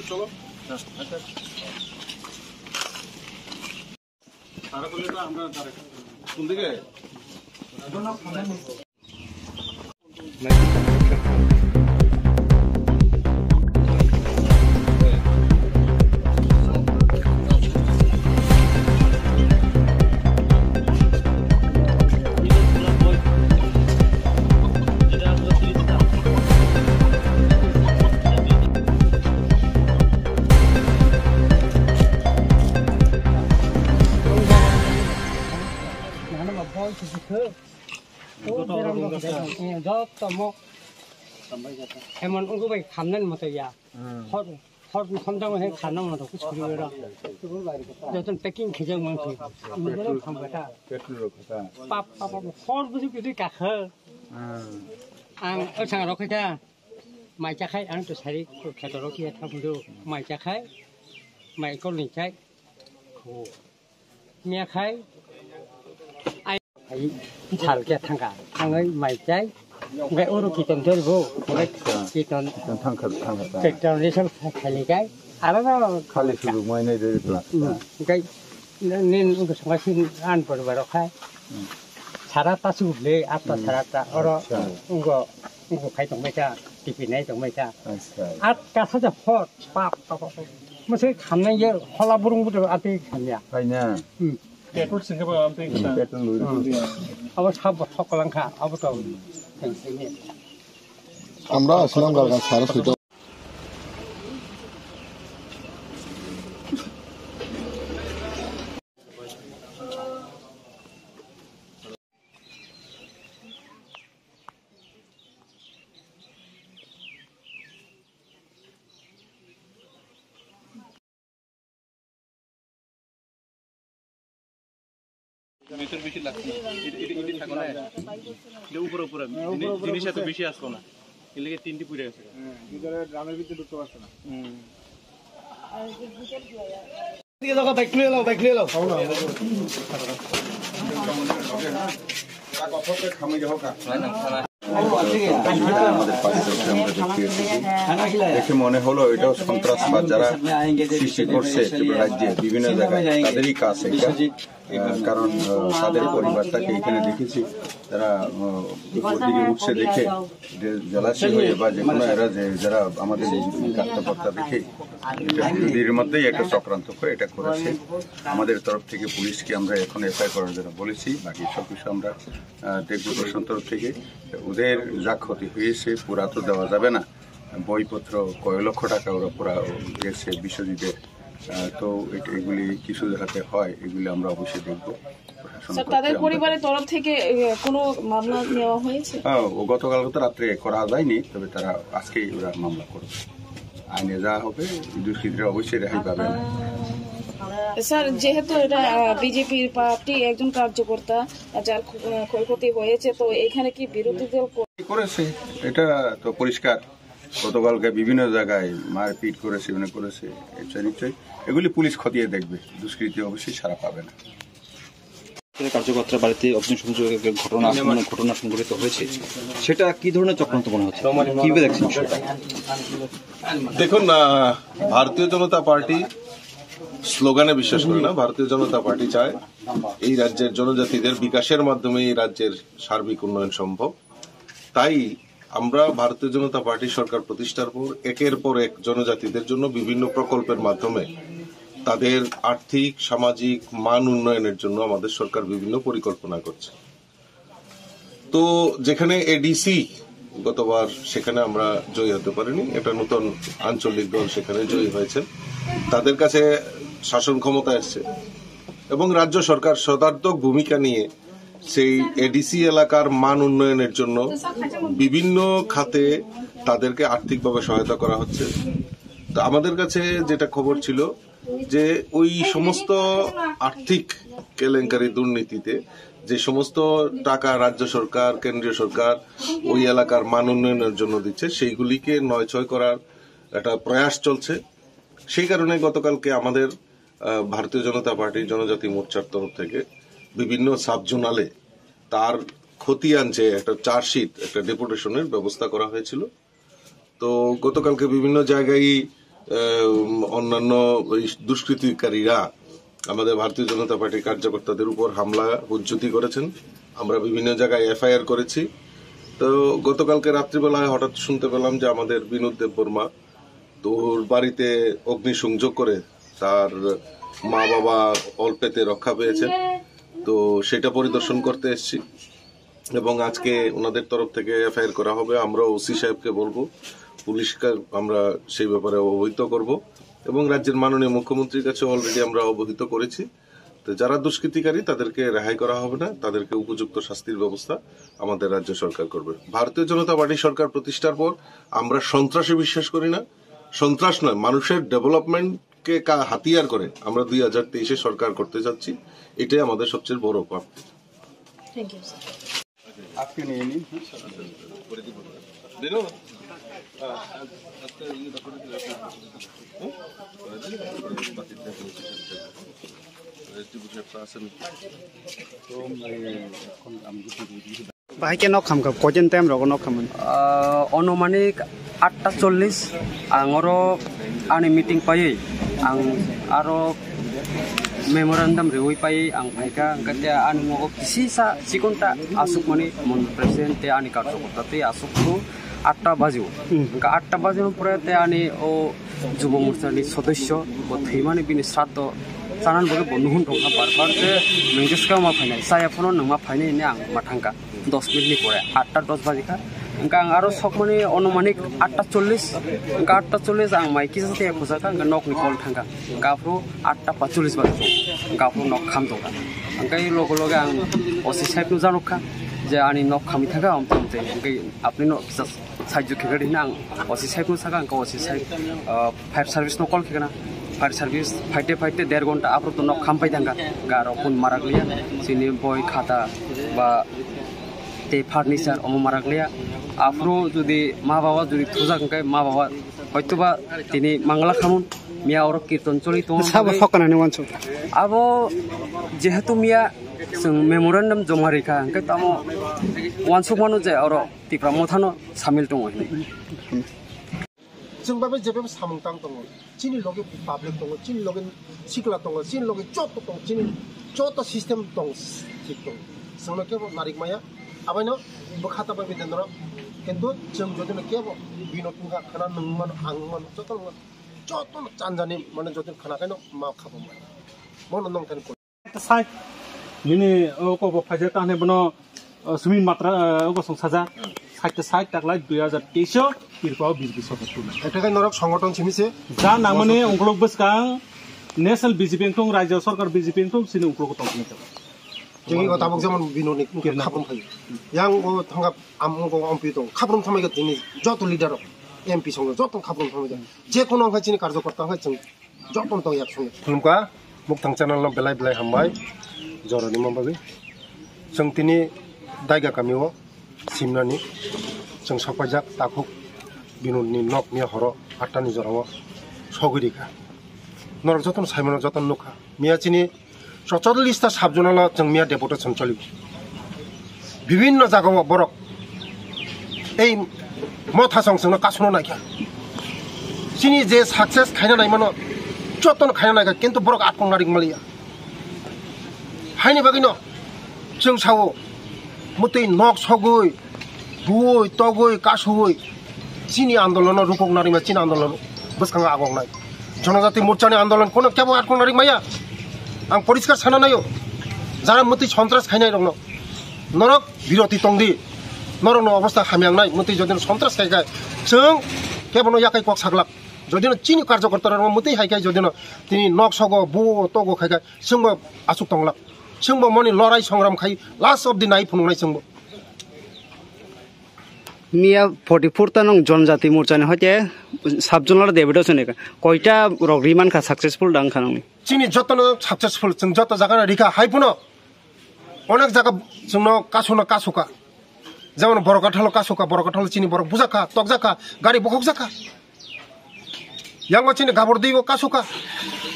চলো তারা বলে তো আমরা কোন দিকে Emang aku baik kanan mata ya, hot kamdang saya kanan mata aku curi berah. Jangan packing kerja mungkin, mungkin kampeta. Pap hot betul betul kakak. Sang rok kerja, macam kai, anu tu sehari kerja rok kerja tak betul, macam kai, macam ni kai, miak kai. Thảo kia thằng cả thằng ấy mày trái cái ô tô kỳ tần chơi vô cái kỳ tần thằng cái tần đi sang khai cái nó खाली शुरू महीने दे दिला cái nên उनको संगठन आन पर रखा है सारा तासु ले आता सारा ता और उनको खाई तो में जा टिफिन नहीं तो में जा आत का साजा फट पाप मुझे खाने ये हला बुरुंग बुरुंग आते खाने खाने पेट्रोल सिंह पर हम पे पेट्रोल लूरी अब सब ठोकलां खा अब तो टेंशन আমরা আসলাম গালগান সারা সুইটা মিটার বেশি লাগছে এটি থাকো না এটা উপরে উপরে জিনিস এত বেশি আসলো না এর লাগে তিনটি পুড়ে গেছে ভিতরে ড্রামের ভিতরে ঢুকতে পারছে না দিকে দাও বাইক নিয়ে নাও কথাতে খামে যাও কা দেখে মনে হলো এটাও সন্ত্রাসবাদ যারা সৃষ্টি করছে রাজ্যে বিভিন্ন জায়গায় তাদেরই কাজ এটা কারণ তাদের পরিবারটাকে এখানে দেখেছি তারা উপর দিকে উঠছে দেখে জলাশয় হয়ে বা যে কোনো এরা যারা আমাদের কার্যকর্তা দেখে বিরোধীর মধ্যেই একটা চক্রান্ত করে এটা করেছে আমাদের তরফ থেকে পুলিশকে আমরা এখন এফআইআর করার জন্য বলেছি বাকি সব কিছু আমরা দেখব প্রশাসন তরফ থেকে ওদের যা ক্ষতি হয়েছে পুরা তো দেওয়া যাবে না বইপত্র কয়েক লক্ষ টাকা ওরা পুরা গেছে বিশ্বজিতের তো এগুলি কিছু হাতে হয় এগুলি আমরা অবশ্যই দেখব তাদের পরিবারের তরফ থেকে কোনো মামলা নেওয়া হয়েছে ও গতকাল তো রাত্রে করা যায়নি তবে তারা আজকেই ওরা মামলা করবে আইনে যা হবে দুষ্কৃতীরা অবশ্যই রেহাই পাবে স্যার যেহেতু এটা বিজেপির পার্টি একজন কার্যকর্তা যার ক্ষয়ক্ষতি হয়েছে তো এখানে কি বিরোধী দল করেছে এটা তো পরিষ্কার গতকালকে বিভিন্ন জায়গায় মারপিট করেছে নিশ্চয়ই এগুলি পুলিশ খতিয়ে দেখবে দুষ্কৃতী অবশ্যই ছাড়া পাবে না কার্যকর্তার বাড়িতে অগ্নিসংযোগের ঘটনা সংঘটিত হয়েছে সেটা কি ধরনের চক্রান্ত মনে হচ্ছে কিভাবে দেখছেন দেখুন ভারতীয় জনতা পার্টি স্লোগানে বিশ্বাস করে না ভারতীয় জনতা পার্টি চায় এই রাজ্যের জনজাতিদের বিকাশের মাধ্যমে এই রাজ্যের সার্বিক উন্নয়ন সম্ভব তাই আমরা ভারতীয় জনতা পার্টি সরকার প্রতিষ্ঠার পর একের পর এক জনজাতিদের জন্য বিভিন্ন প্রকল্পের মাধ্যমে তাদের আর্থিক সামাজিক মান উন্নয়নের জন্য আমাদের সরকার বিভিন্ন পরিকল্পনা করছে তো যেখানে এডিসি গতবার সেখানে আমরা জয়ী হতে পারিনি এটা নতুন আঞ্চলিক দল সেখানে জয়ী হয়েছে তাদের কাছে শাসন ক্ষমতা এসছে এবং রাজ্য সরকার সদার্থক ভূমিকা নিয়ে সেই এডিসি এলাকার মান উন্নয়নের জন্য বিভিন্ন খাতে তাদেরকে আর্থিকভাবে সহায়তা করা হচ্ছে। তো আমাদের কাছে যেটা খবর ছিল যে ওই সমস্ত আর্থিক কেলেঙ্কারি দুর্নীতিতে যে সমস্ত টাকা রাজ্য সরকার কেন্দ্রীয় সরকার ওই এলাকার মান উন্নয়নের জন্য দিচ্ছে সেইগুলিকে নয়ছয় করার একটা প্রয়াস চলছে। সেই কারণে গতকালকে আমাদের ভারতীয় জনতা পার্টি জনজাতি মোর্চার তরফ থেকে বিভিন্ন সাবজোনালে তার খতিয়ান যে একটা চার্জশিট একটা ডেপুটেশনের ব্যবস্থা করা হয়েছিল। তো গতকালকে বিভিন্ন জায়গায় অন্যান্য দুষ্কৃতিকারীরা আমাদের ভারতীয় জনতা পার্টির কার্যকর্তাদের উপর হামলা হুজ্জতি করেছেন। আমরা বিভিন্ন জায়গায় এফআইআর করেছি। তো গতকালকে রাত্রিবেলায় হঠাৎ শুনতে পেলাম যে আমাদের বিনোদ দেববর্মা তোর বাড়িতে অগ্নিসংযোগ করে তার মা বাবা অল্পেতে রক্ষা পেয়েছেন। তো সেটা পরিদর্শন করতে এসেছি এবং আজকে ওনাদের তরফ থেকে এফআইআর করা হবে। আমরা ওসি সাহেবকে বলবো, পুলিশকে আমরা সেই ব্যাপারে অবহিত করব এবং রাজ্যের মাননীয় মুখ্যমন্ত্রীর কাছে অলরেডি আমরা অবহিত করেছি। তো যারা দুষ্কৃতিকারী তাদেরকে রেহাই করা হবে না, তাদেরকে উপযুক্ত শাস্তির ব্যবস্থা আমাদের রাজ্য সরকার করবে। ভারতীয় জনতা পার্টি সরকার প্রতিষ্ঠার পর আমরা সন্ত্রাসে বিশ্বাস করি না। সন্ত্রাস নয়, মানুষের ডেভেলপমেন্টকে হাতিয়ার করে আমরা 2023-এ সরকার করতে যাচ্ছি। এটাই আমাদের সবচেয়ে বড় প্রাপ্তি। Thank you sir. আজকে নিয়ে নিন। Bahaya nok kam ka kojen tem rogo nok kaman. অনুমানিক 8:40 আঙরো আনি মিটিং পাই আং আরো মেমোরেন্ডাম রিউই পাই আং ফাইকা কাতে আনি মগো কিসি সা সিকুনটা আসুক মানে মন প্রেসিডেন্ট তে আনি কার্যকর্তা তে আসুক 8টা বাজিও কা 8টা বাজির পরে তে আনি ও যুব মোর্চানি সদস্য ও থৈমানি বিনি শ্রাদ্ধ চানান বলে বন্ধুহুন টঙ্কা বারবার যে মেঙ্গেসকা মা ফাইনাল সায়া ফোন নংমা ফাইনাল নে আং মাথাঙ্কা 10 মিনিটনি পরে 8:10 বাজিকা engka ang aro sok mani onomanik 8:40 engka 8:40 ang mai kisa te khosaka engka nok ni kol thangka engka pro 8:45 bajo engka pro nok kham toka engka i logo logo ang osi side nu janokha je ani nok khami thaka amte engka apni no kisa side ju khegari nang osi side nu saka engka osi side fire service no call khegana fire service fighte 1.5 ঘন্টা apro to nok kham pai thangka garo pun marakliya sini boy khata ba te furniture omo marakliya afro যদি মা বাবা যদি Thuja কাই মা বাবা হয়তোবা তিনি মাংলা খামুন মিয়া ওর কীর্তন চলিত Sabo fokana ni wancho. আবো যেহেতু মিয়া মেমোরেন্ডাম জমা রেখা কাই তামো ওয়ানসুক মানো যে ওর তিপ্রা মথানো সামিল দङ जों बाबे जेबे सामंतां दङ चिनि लगे पाब्लिक दङ चिनि लगे सिकला दङ चिनि लगे चोट दङ चिनि चोट सिस्टेम दङ ठीक दङ जोंनो केबो नारिक माया आबायनो बखाता बाबे देनर किन्तु जों जदिनो केबो बिनोदुंगा खाना नंमान आंमान चोट चानजानि माने जदिनो खानाखायनो मा खाबो मनो नंथान को साइ मिनि ओको फाइजे ताने बनो सुमिन मात्रा ओको संसाजा साइट साइट टाकलाय 2023 किरपाव बिजबि सफटु एटाखाय नरक संगठन सिमिसे जा नामने अंकलक बसका नेशनल बीजेपी अंकल राज्य सरकार बीजेपी अंकल सिनि अंकलक तंकनि जोंनि गथाबक जेमन बिनोदनि खाबन फायो यां ओ थांगा आमगो एमपि दं खाब्रम थामायगा दिनि जत लिडार एमपि संग जत खाब्रम थामायगा जे कोनो हाय चिनि कार्यकर्ता हाय जों जतन दं याक संग खुलुमका मुक्तां चैनल नो बेलाय बेलाय हामबाय जरनि माबाबे जों तिनि दायगा गामियाव सिमनानि जों सफायजाक ताखुक बिनोदनि नकनि हर 8टानि जराव सगरिका नरक जतन साइमन जतन नुखा मिया चिनि 44টা সাবজোনাল जों मिया डेपुटेशन चलिब विभिन्न जागाव बरक এই মথা সংসংनो कासनो नायखा चिनि जे सक्सेस खायना नायमानो जतन खायना नायखा किन्तु बरक आतंगारिक मालिया हायनि बागिनो जों सावो मते नक सगै बुय तगै कासुय चिनि आन्दोलन रुपक नारिमा चिनि आन्दोलन बसखांगा आगंनाय जनजाति मोर्चानि आन्दोलन कोनो केबो आतंगारिक माया आं परिष्कार साना नायो जारा मति सन्त्रास खायनाय दङ नरक बिरति तंदि नरनो अवस्था हामियांनाय मति जदिनो सन्त्रास खायखाय जों केबनो याकै कक सागलाक जदिनो चिनि कार्यकर्ता मति हायखाय जदिनो तिनि नक सग बो तगो खायखाय जोंबो आसुक तंलाक जोंबो मनि लड़ाई संग्राम खाई लास्ट ऑफ द नाइट फुंनाय जोंबो मिया 44 ता नंग जनजाति मोर्चा ने हते साबजनला देबेdo सनेका कयटा रग्रिमान का सक्सेसफुल दां खानंनि चिनि जतन सक्सेसफुल जों जत जागा रिखा हाइपुनो अनेक जागा जोंनो कासुका जेमन बरकाठाल कासुका बरकाठाल चिनि बर बुजाका तकजाका गाड़ी बखक जाका यांगो चिनि गाबर दैबो कासुका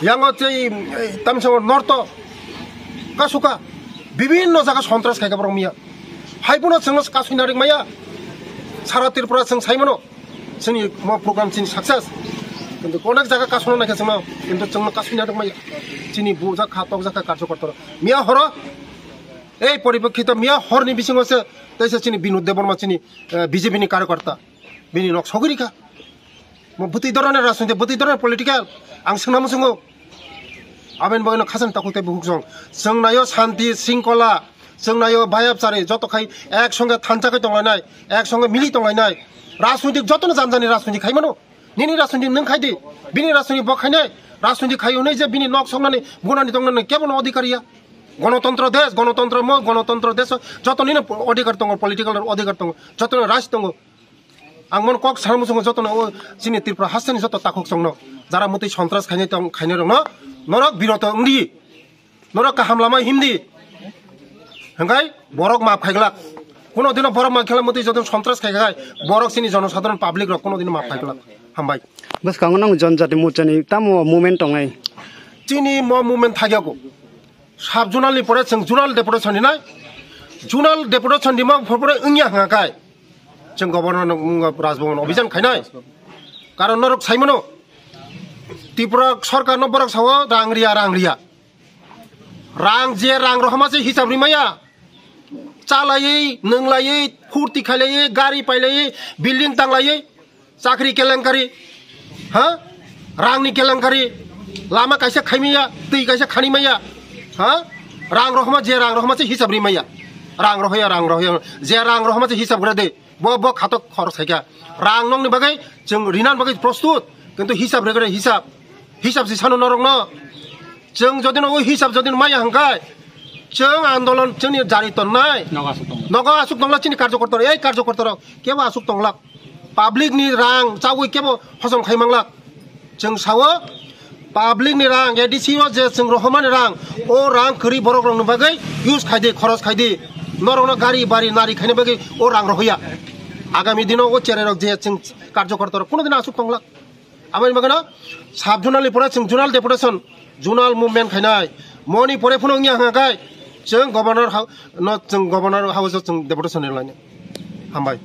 यांगो चै तामसंग नर्थ कासुका विभिन्न जागा सन्त्रास खायका बर मिया हाइपुनो जों कासुनारिक माया सारा त्रिपुरा जों साइमनो जोंनि मा प्रग्राम चिनि सक्सेस किन्तु अनेक जागा कासुना नायखा जोंनो किन्तु जोंनो कासुनारिक माया चिनि बुजाका तकजाका कार्यकर्ता मिया हर এই পরিপ্রেক্ষিত মিয়া হরনি বিসিংছে তাইছে চিনি বিনোদ দেববর্মা চিনি বিজেপি নি कार्यकर्ता বিনি নক সগরিকা মো বুতি ধরনের রাজনীতি বুতি ধরনের পলিটিক্যাল আং সোंनामो जोङो আবেন বয়নো খাসান তাকুতে বুকজং जोंनायो শান্তি শৃঙ্খলা जोंनायो ভায়াবসারে যত খাই একসঙ্গে থানচাকে দংলাইনাই একসঙ্গে মিলি দংলাইনাই রাজনৈতিক যতন জামজানি রাজনীতি খাইমানো নিনি রাজনীতি নং খাইদি বিনি রাজনীতি বখাইনাই রাজনীতি খাইউनै যে বিনি নক সংনানি বুনানি দংনানি কেবল অধিকারিয়া गणतंत्र देश जतन अधिकार दङ पलिटिकल अधिकार दङ जतन राज दङ आं मन कक सारमुसंग जतन चिनि त्रिपुरा हासनि जत ताखक संनो जारा मते सन्त्रास खाइने रङ नरक बिरत अंगि नरक हामलामा हिमदि हंगाय बरक माफ खाइगला कोनो दिन बरक माफ खेला मते जतन सन्त्रास खाइगाय बरक चिनि जनसाधारण पाब्लिक र कोनो दिन माफ खाइगला हामबाय बस कांगनंग जनजाति मोर्चानि तामो मुभमेन्ट दंनाय चिनि म मुभमेन्ट थाग्याको साब जुनाल परे जों जुनाल डेपुटेसन ना जुनाल डेपुटेसन दिमा फरपरे इंगिया हांगाय जों गवर्नर राजभवन अभियान खाइनाय कारण नरक साइमनो त्रिपुरा सरकार न बरक साव रांगरिया रां जे रां रहमासे हिसाब रिमाया चालायै नंलायै फुर्ति खालायै गाड़ी पाइलायै बिल्डिंग तांलायै चाकरी केलेंकारी हा रांनि केलेंकारी लामा काइसे खाइमिया दै काइसे खानिमाया हाँ रां रहमा जे रां रहमा से हिसाब रिमाया रां रहया जे रां रहमा से हिसाब करे दे बो खातो खरच हैका रां नंनि बागै जों रिनान बागै प्रस्तुत किन्तु हिसाब रेगरे हिसाब से सानो नरं न जों जदिन ओ हिसाब जदिन माया हंगाय जों आन्दोलन जोंनि जारि तन्नाय नगा आसुक दंला चिनि कार्यकर्ता ए कार्यकर्ता केबो आसुक दंला पाब्लिक नि रां चावै केबो हजम खाइमांला जों सावो पाब्लिक नि रां एडिसि जे जों रहमान रां ओ रां खरि बरक रंनो बागै यूज खाइदे खरच खाइदे नरनो गाड़ी बारी नारी खाइने बागै ओ रां रहया आगामी दिनाव ओ चेरेरक जे जों कार्यकर्ता कोनो दिन आसुक दंला आबाय मगना साब जुनालनि परे जों जुनाल डेपुटेसन जुनाल मुभमेन्ट खाइनाय मनि परे फुनो इंगिया हांगाय जों गवर्नर हाउस जों डेपुटेसन लायनो हामबाय